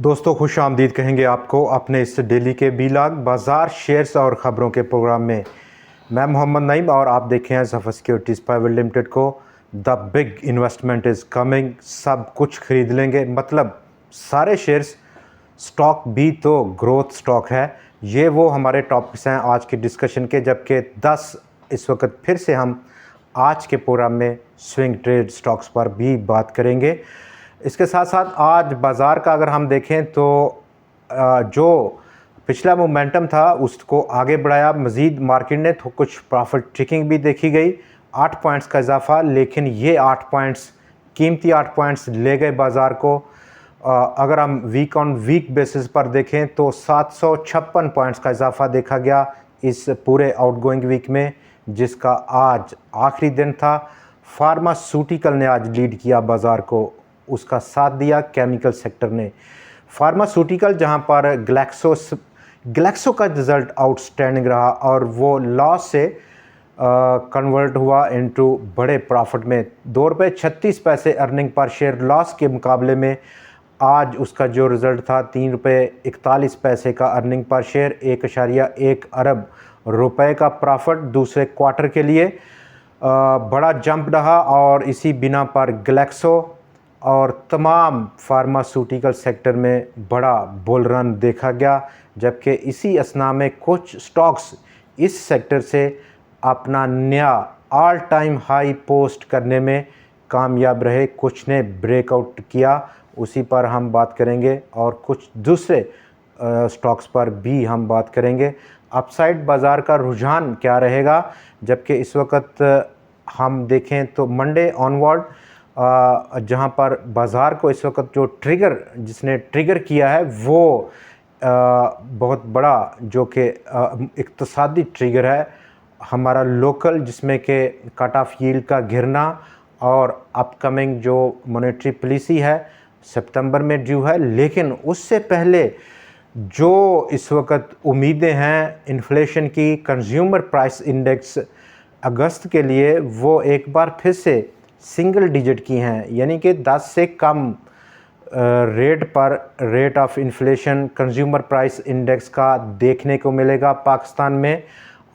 दोस्तों खुश आमदीद कहेंगे आपको अपने इस डेली के बीलाग बाज़ार शेयर्स और ख़बरों के प्रोग्राम में। मैं मोहम्मद नईम और आप देखें हैं ज़फ़र सिक्योरिटीज़ प्राइवेट लिमिटेड को। The big investment is coming, सब कुछ ख़रीद लेंगे, मतलब सारे शेयर्स। स्टॉक भी तो ग्रोथ स्टॉक है। ये वो हमारे टॉपिक्स हैं आज के डिस्कशन के, जबकि 10 इस वक्त फिर से हम आज के प्रोग्राम में स्विंग ट्रेड स्टॉक्स पर भी बात करेंगे। इसके साथ साथ आज बाज़ार का अगर हम देखें तो जो पिछला मोमेंटम था उसको आगे बढ़ाया मज़ीद मार्केट ने, तो कुछ प्रॉफिट टेकिंग भी देखी गई, 8 पॉइंट्स का इजाफा। लेकिन ये 8 पॉइंट्स कीमती 8 पॉइंट्स ले गए बाज़ार को। अगर हम वीक ऑन वीक बेसिस पर देखें तो 756 पॉइंट्स का इजाफा देखा गया इस पूरे आउटगोइंग वीक में, जिसका आज आखिरी दिन था। फार्मास्यूटिकल ने आज लीड किया बाज़ार को, उसका साथ दिया केमिकल सेक्टर ने। फार्मास्यूटिकल जहां पर ग्लैक्सो का रिज़ल्ट आउटस्टैंडिंग रहा और वो लॉस से कन्वर्ट हुआ इनटू बड़े प्रॉफिट में। ₹2.36 अर्निंग पर शेयर लॉस के मुकाबले में आज उसका जो रिज़ल्ट था ₹3.41 का अर्निंग पर शेयर, 1.1 अरब रुपए का प्रॉफिट दूसरे क्वार्टर के लिए बड़ा जंप रहा। और इसी बिना पर ग्लैक्सो और तमाम फार्मास्यूटिकल सेक्टर में बड़ा बुल रन देखा गया, जबकि इसी असना में कुछ स्टॉक्स इस सेक्टर से अपना नया ऑल टाइम हाई पोस्ट करने में कामयाब रहे, कुछ ने ब्रेकआउट किया, उसी पर हम बात करेंगे। और कुछ दूसरे स्टॉक्स पर भी हम बात करेंगे। अपसाइड बाज़ार का रुझान क्या रहेगा, जबकि इस वक्त हम देखें तो मंडे ऑनवर्ड जहां पर बाज़ार को इस वक्त जो जिसने ट्रिगर किया है वो बहुत बड़ा जो कि इक्तिसादी ट्रिगर है हमारा लोकल, जिसमें कि कट ऑफ यील्ड का गिरना और अपकमिंग जो मॉनेटरी पॉलिसी है सितंबर में ड्यू है। लेकिन उससे पहले जो इस वक्त उम्मीदें हैं इन्फ्लेशन की, कंज्यूमर प्राइस इंडेक्स अगस्त के लिए वो एक बार फिर से सिंगल डिजिट की हैं, यानी कि 10 से कम रेट पर rate of inflation consumer price index का देखने को मिलेगा पाकिस्तान में।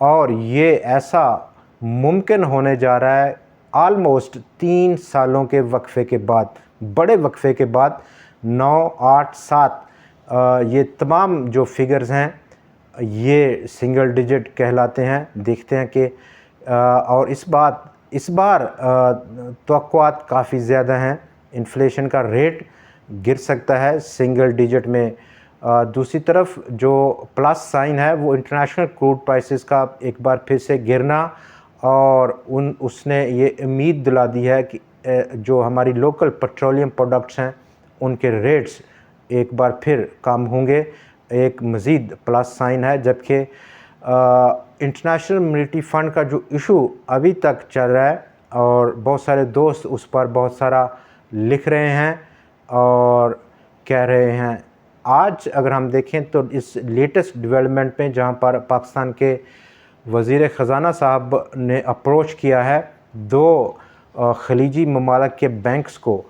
और ये ऐसा मुमकिन होने जा रहा है आलमोस्ट 3 सालों के वक्फे के बाद, बड़े वक्फे के बाद। 9, 8, 7 ये तमाम जो फिगर्स हैं ये सिंगल डिजिट कहलाते हैं। देखते हैं कि और इस बार तवक्कुआत काफ़ी ज़्यादा हैं, इन्फ्लेशन का रेट गिर सकता है सिंगल डिजिट में। दूसरी तरफ जो प्लस साइन है वो इंटरनेशनल क्रूड प्राइसेस का एक बार फिर से गिरना, और उसने ये उम्मीद दिला दी है कि जो हमारी लोकल पेट्रोलियम प्रोडक्ट्स हैं उनके रेट्स एक बार फिर कम होंगे, एक मज़ीद प्लस साइन है। जबकि इंटरनेशनल मॉनेटरी फ़ंड का जो इशू अभी तक चल रहा है और बहुत सारे दोस्त उस पर बहुत सारा लिख रहे हैं और कह रहे हैं। आज अगर हम देखें तो इस लेटेस्ट डेवलपमेंट में जहां पर पाकिस्तान के वज़ीर ख़जाना साहब ने अप्रोच किया है 2 खलीजी ममालिक के बैंक्स को,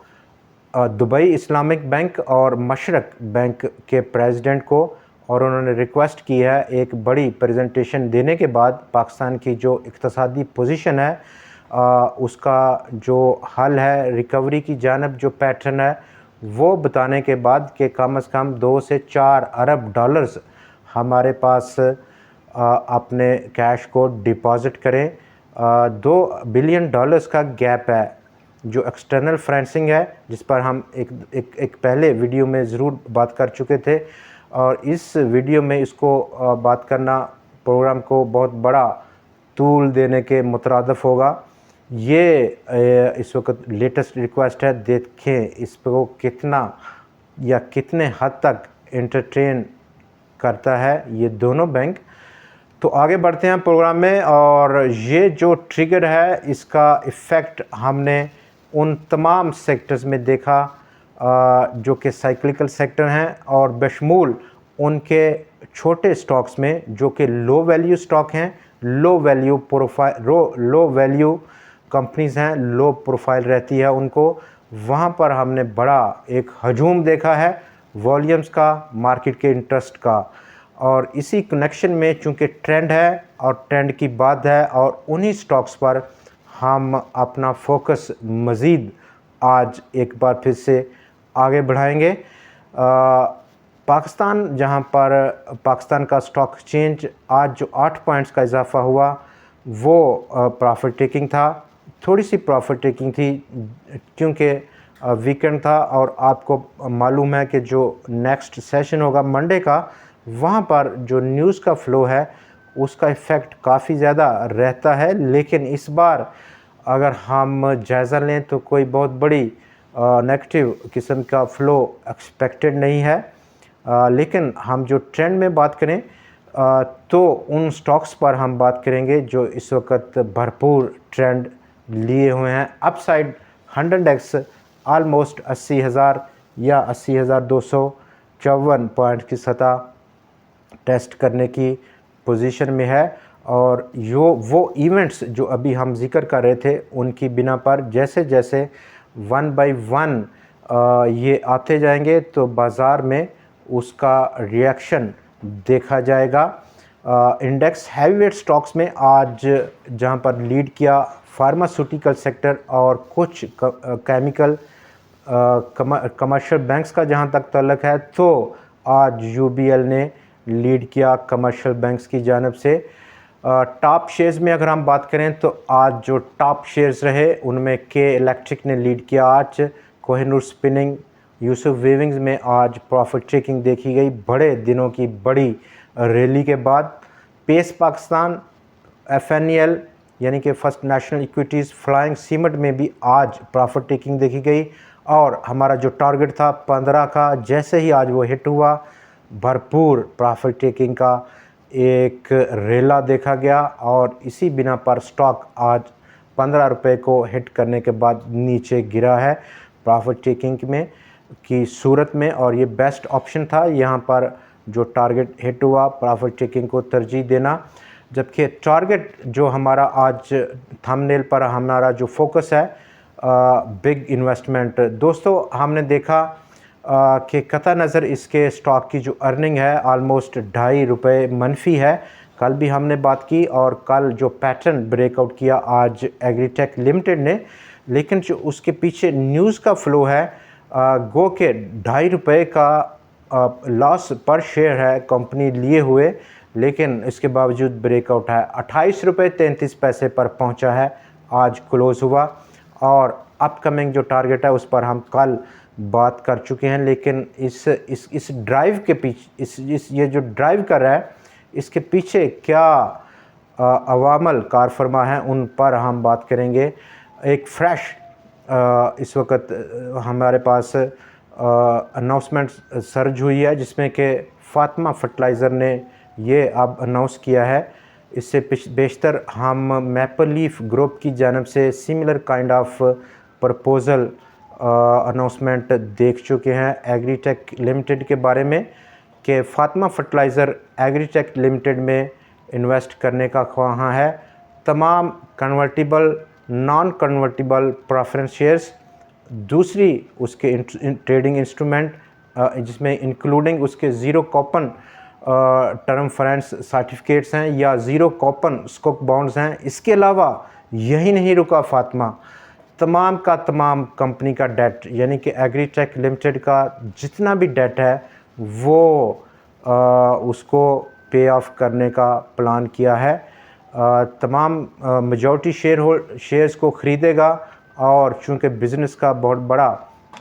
दुबई इस्लामिक बैंक और मशरक बैंक के प्रेसिडेंट को, और उन्होंने रिक्वेस्ट की है एक बड़ी प्रेजेंटेशन देने के बाद पाकिस्तान की जो इक़्तिसादी पोजीशन है उसका जो हल है, रिकवरी की जानब जो पैटर्न है वो बताने के बाद कि कम से कम 2 से 4 अरब डॉलर्स हमारे पास अपने कैश को डिपॉज़िट करें। $2 बिलियन का गैप है जो एक्सटर्नल फाइनेंसिंग है, जिस पर हम एक पहले वीडियो में ज़रूर बात कर चुके थे, और इस वीडियो में इसको बात करना प्रोग्राम को बहुत बड़ा तूल देने के मुतरादफ़ होगा। ये इस वक्त लेटेस्ट रिक्वेस्ट है, देखें इसको कितना या कितने हद तक एंटरटेन करता है ये दोनों बैंक। तो आगे बढ़ते हैं प्रोग्राम में, और ये जो ट्रिगर है इसका इफ़ेक्ट हमने उन तमाम सेक्टर्स में देखा जो कि साइक्लिकल सेक्टर हैं, और बशमूल उनके छोटे स्टॉक्स में जो कि लो वैल्यू स्टॉक हैं, लो वैल्यू कंपनीज़ हैं, लो प्रोफाइल रहती है उनको, वहाँ पर हमने बड़ा एक हजूम देखा है। वॉल्यूम्स का, मार्केट के इंटरेस्ट का। और इसी कनेक्शन में चूँकि ट्रेंड है और ट्रेंड की बात है और उन्हीं स्टॉक्स पर हम अपना फोकस मज़ीद आज एक बार फिर से आगे बढ़ाएंगे। पाकिस्तान, जहां पर पाकिस्तान का स्टॉक एक्सचेंज आज जो 8 पॉइंट्स का इजाफा हुआ वो प्रॉफिट टेकिंग था। थोड़ी सी प्रॉफिट टेकिंग थी क्योंकि वीकेंड था और आपको मालूम है कि जो नेक्स्ट सेशन होगा मंडे का, वहां पर जो न्यूज़ का फ्लो है उसका इफ़ेक्ट काफ़ी ज़्यादा रहता है। लेकिन इस बार अगर हम जायज़ा लें तो कोई बहुत बड़ी नेगेटिव किस्म का फ़्लो एक्सपेक्टेड नहीं है। लेकिन हम जो ट्रेंड में बात करें तो उन स्टॉक्स पर हम बात करेंगे जो इस वक्त भरपूर ट्रेंड लिए हुए हैं। अपसाइड 100x आलमोस्ट 80,000 या 80,254 पॉइंट की सतह टेस्ट करने की पोजीशन में है। और वो इवेंट्स जो अभी हम जिक्र कर रहे थे उनकी बिना पर जैसे जैसे वन बाय वन ये आते जाएंगे तो बाज़ार में उसका रिएक्शन देखा जाएगा। इंडेक्स हैवीवेट स्टॉक्स में आज जहां पर लीड किया फार्मास्यूटिकल सेक्टर और कुछ केमिकल कमर्शियल बैंक्स का जहां तक ताल्लुक है तो आज यूबीएल ने लीड किया कमर्शियल बैंक्स की जानिब से। टॉप शेयर्स में अगर हम बात करें तो आज जो टॉप शेयर्स रहे उनमें के इलेक्ट्रिक ने लीड किया। आज कोहिनूर स्पिनिंग, यूसुफ वीविंग्स में आज प्रॉफिट टेकिंग देखी गई बड़े दिनों की बड़ी रैली के बाद। पेस पाकिस्तान, एफएनईएल यानी कि first national equities, flying cement में भी आज प्रॉफिट टेकिंग देखी गई। और हमारा जो टारगेट था 15 का, जैसे ही आज वो हिट हुआ भरपूर प्रॉफिट टेकिंग का एक रेला देखा गया और इसी बिना पर स्टॉक आज 15 रुपये को हिट करने के बाद नीचे गिरा है प्रॉफिट टेकिंग में की सूरत में। और ये बेस्ट ऑप्शन था यहाँ पर जो टारगेट हिट हुआ प्रॉफिट टेकिंग को तरजीह देना। जबकि टारगेट जो हमारा आज थंबनेल पर हमारा जो फोकस है बिग इन्वेस्टमेंट, दोस्तों हमने देखा कि कता नज़र इसके स्टॉक की जो अर्निंग है आलमोस्ट 2.5 रुपये मनफी है। कल भी हमने बात की और कल जो पैटर्न ब्रेकआउट किया आज एग्रीटेक लिमिटेड ने, लेकिन जो उसके पीछे न्यूज़ का फ़्लो है गो के 2.5 रुपये का लॉस पर शेयर है कंपनी लिए हुए, लेकिन इसके बावजूद ब्रेकआउट है 28 रुपये 33 पैसे पर पहुंचा है, आज क्लोज़ हुआ। और अपकमिंग जो टारगेट है उस पर हम कल बात कर चुके हैं। लेकिन इस ड्राइव के पीछे ये जो ड्राइव कर रहा है इसके पीछे क्या अवामल कार फरमा हैं उन पर हम बात करेंगे। एक फ्रेश इस वक्त हमारे पास अनाउंसमेंट सर्ज हुई है जिसमें कि फातिमा फर्टिलाइज़र ने ये अब अनाउंस किया है। इससे बेशतर हम मैपल लीफ ग्रुप की जानिब से similar kind of proposal announcement देख चुके हैं एग्रीटेक लिमिटेड के बारे में कि फातिमा फर्टिलाइज़र एग्रीटेक लिमिटेड में इन्वेस्ट करने का ख्वाह है। तमाम convertible, non convertible preference shares, दूसरी उसके ट्रेडिंग इंस्ट्रूमेंट जिसमें इंक्लूडिंग उसके zero coupon term finance certificates हैं या ज़ीरो कूपन स्कोप बॉन्ड्स हैं। इसके अलावा यही नहीं रुका फातिमा, तमाम का तमाम कंपनी का डेट यानी कि एग्रीटेक लिमिटेड का जितना भी डेट है वो उसको पे ऑफ करने का प्लान किया है। तमाम मेजॉरिटी शेयर्स को ख़रीदेगा और चूँकि बिज़नेस का बहुत बड़ा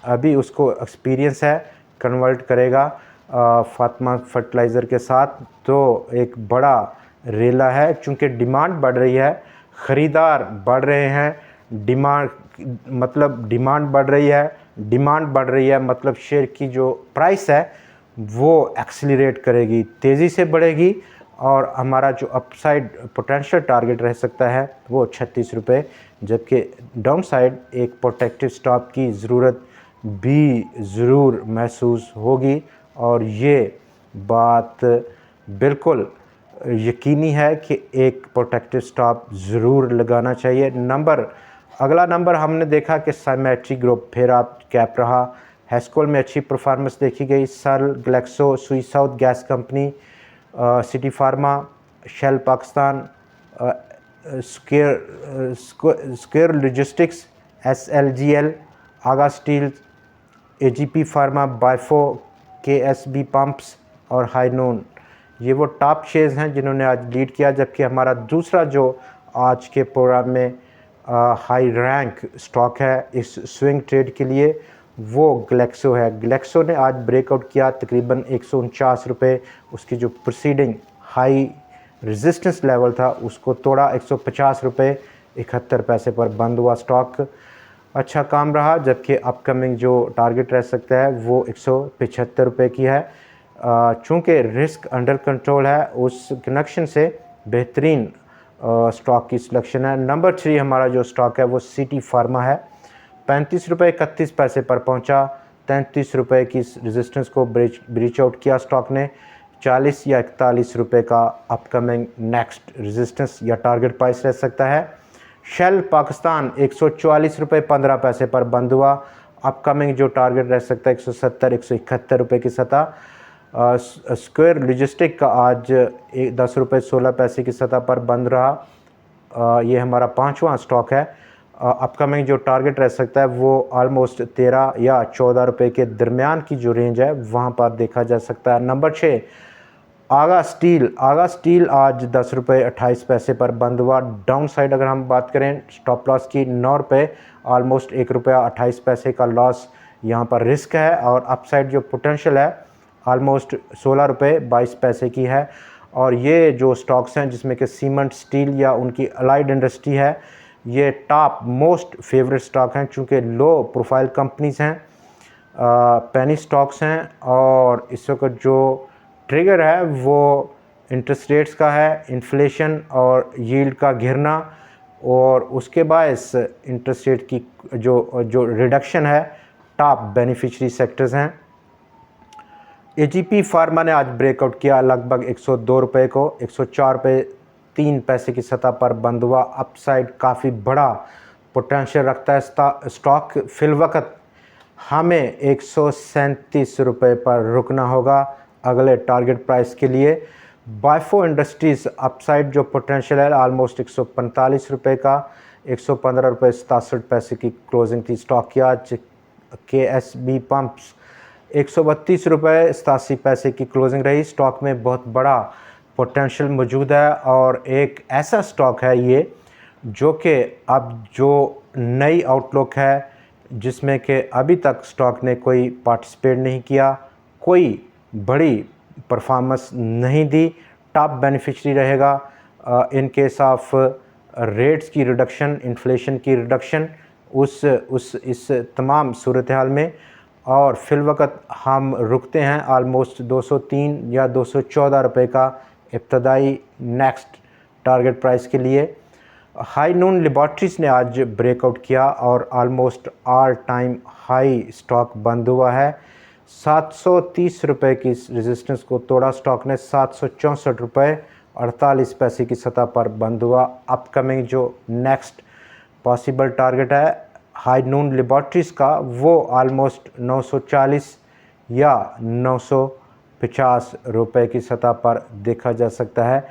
अभी उसको एक्सपीरियंस है, कन्वर्ट करेगा फातिमा फर्टिलाइज़र के साथ। तो एक बड़ा रेला है चूँकि डिमांड बढ़ रही है, ख़रीदार बढ़ रहे हैं, डिमांड बढ़ रही है मतलब शेयर की जो प्राइस है वो एक्सीलरेट करेगी, तेज़ी से बढ़ेगी और हमारा जो अपसाइड पोटेंशियल टारगेट रह सकता है वो 36 रुपये। जबकि डाउन साइड एक प्रोटेक्टिव स्टॉप की ज़रूरत भी ज़रूर महसूस होगी और ये बात बिल्कुल यकीनी है कि एक प्रोटेक्टिव स्टॉप ज़रूर लगाना चाहिए। अगला नंबर हमने देखा कि सिमेट्री ग्रुप फिर आप कैप रहा हेस्कोल में अच्छी परफॉर्मेंस देखी गई। Searle, Glaxo, Sui South Gas Company, Citi Pharma, Shell Pakistan, Square Logistics, SLGL, Agha Steel, AGP Pharma, Biafo, KSB pumps और हाईनून, ये वो टॉप शेयर्स हैं जिन्होंने आज लीड किया। जबकि हमारा दूसरा जो आज के प्रोग्राम में हाई रैंक स्टॉक है इस स्विंग ट्रेड के लिए, वो ग्लेक्सो है। ग्लेक्सो ने आज ब्रेकआउट किया तकरीबन 149 रुपये। उसकी जो प्रोसीडिंग हाई रेजिस्टेंस लेवल था उसको तोड़ा, 150 रुपये 71 पैसे पर बंद हुआ स्टॉक। अच्छा काम रहा। जबकि अपकमिंग जो टारगेट रह सकता है वो 175 रुपये की है। चूँकि रिस्क अंडर कंट्रोल है, उस कनेक्शन से बेहतरीन स्टॉक की सिलेक्शन है। नंबर 3 हमारा जो स्टॉक है वो सिटी फार्मा है। 35 रुपये 31 पैसे पर पहुंचा। 33 रुपये की रेजिस्टेंस को ब्रीच आउट किया स्टॉक ने। 40 या 41 रुपये का अपकमिंग नेक्स्ट रेजिस्टेंस या टारगेट प्राइस रह सकता है। शेल पाकिस्तान 144 रुपये 15 पैसे पर बंद हुआ। अपकमिंग जो टारगेट रह सकता है 170-171 रुपये की सतह। स्क्वायर लॉजिस्टिक का आज 10 रुपये 16 पैसे की सतह पर बंद रहा। ये हमारा 5वां स्टॉक है। अपकमिंग जो टारगेट रह सकता है वो ऑलमोस्ट 13 या 14 रुपये के दरमियान की जो रेंज है वहाँ पर देखा जा सकता है। नंबर 6 आगा स्टील। आगा स्टील आज 10 रुपये 28 पैसे पर बंद हुआ। डाउन साइड अगर हम बात करें स्टॉप लॉस की 9 रुपये, ऑलमोस्ट 1 रुपया 28 पैसे का लॉस यहाँ पर रिस्क है। और अपसाइड जो पोटेंशियल है ऑलमोस्ट 16 रुपये 22 पैसे की है। और ये जो स्टॉक्स हैं जिसमें कि सीमेंट, स्टील या उनकी अलाइड इंडस्ट्री है, ये टॉप मोस्ट फेवरेट स्टॉक हैं चूँकि लो प्रोफाइल कंपनीज़ हैं, पेनी स्टॉक्स हैं। और इस वक्त जो ट्रिगर है वो इंटरेस्ट रेट्स का है, इन्फ्लेशन और यील्ड का गिरना, और उसके बायस इंटरेस्ट रेट की जो रिडक्शन है टॉप बेनिफिशरी सेक्टर्स हैं। AGP फार्मा ने आज ब्रेकआउट किया लगभग 102 रुपये को, 104 रुपये 3 पैसे की सतह पर बंद हुआ। अपसाइड काफ़ी बड़ा पोटेंशियल रखता है स्टॉक। फिलवक्त हमें 137 रुपये पर रुकना होगा अगले टारगेट प्राइस के लिए। बाइफो इंडस्ट्रीज़ अपसाइड जो पोटेंशियल है ऑलमोस्ट 145 रुपये का, 115 रुपये 67 पैसे की क्लोजिंग थी स्टॉक की आज। KSB पंप्स 132 रुपये 87 पैसे की क्लोजिंग रही। स्टॉक में बहुत बड़ा पोटेंशियल मौजूद है और एक ऐसा स्टॉक है ये जो कि अब जो नई आउटलुक है जिसमें कि अभी तक स्टॉक ने कोई पार्टिसिपेट नहीं किया, कोई बड़ी परफॉर्मेंस नहीं दी, टॉप बेनिफिशरी रहेगा इन केस ऑफ रेट्स की रिडक्शन, इन्फ्लेशन की रिडक्शन, इस तमाम सूरत हाल में। और फिलवक्त हम रुकते हैं ऑलमोस्ट 203 या 214 रुपये का इब्तदाई नेक्स्ट टारगेट प्राइस के लिए। हाईनून लेबॉरेटरीज़ ने आज ब्रेकआउट किया और almost all time high stock बंद हुआ है। 730 रुपये की रेजिस्टेंस को तोड़ा स्टॉक ने। 764 रुपये 48 पैसे की सतह पर बंद हुआ। अपकमिंग जो नेक्स्ट पॉसिबल टारगेट है हाईनून लेबॉरेटरीज़ का वो ऑलमोस्ट 940 या 950 रुपये की सतह पर देखा जा सकता है।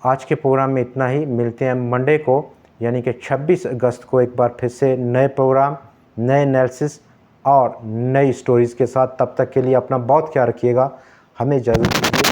आज के प्रोग्राम में इतना ही। मिलते हैं मंडे को यानी कि 26 अगस्त को एक बार फिर से नए प्रोग्राम, नए एनालिसिस और नई स्टोरीज़ के साथ। तब तक के लिए अपना बहुत ख्याल रखिएगा। हमें इजाज़त दीजिए।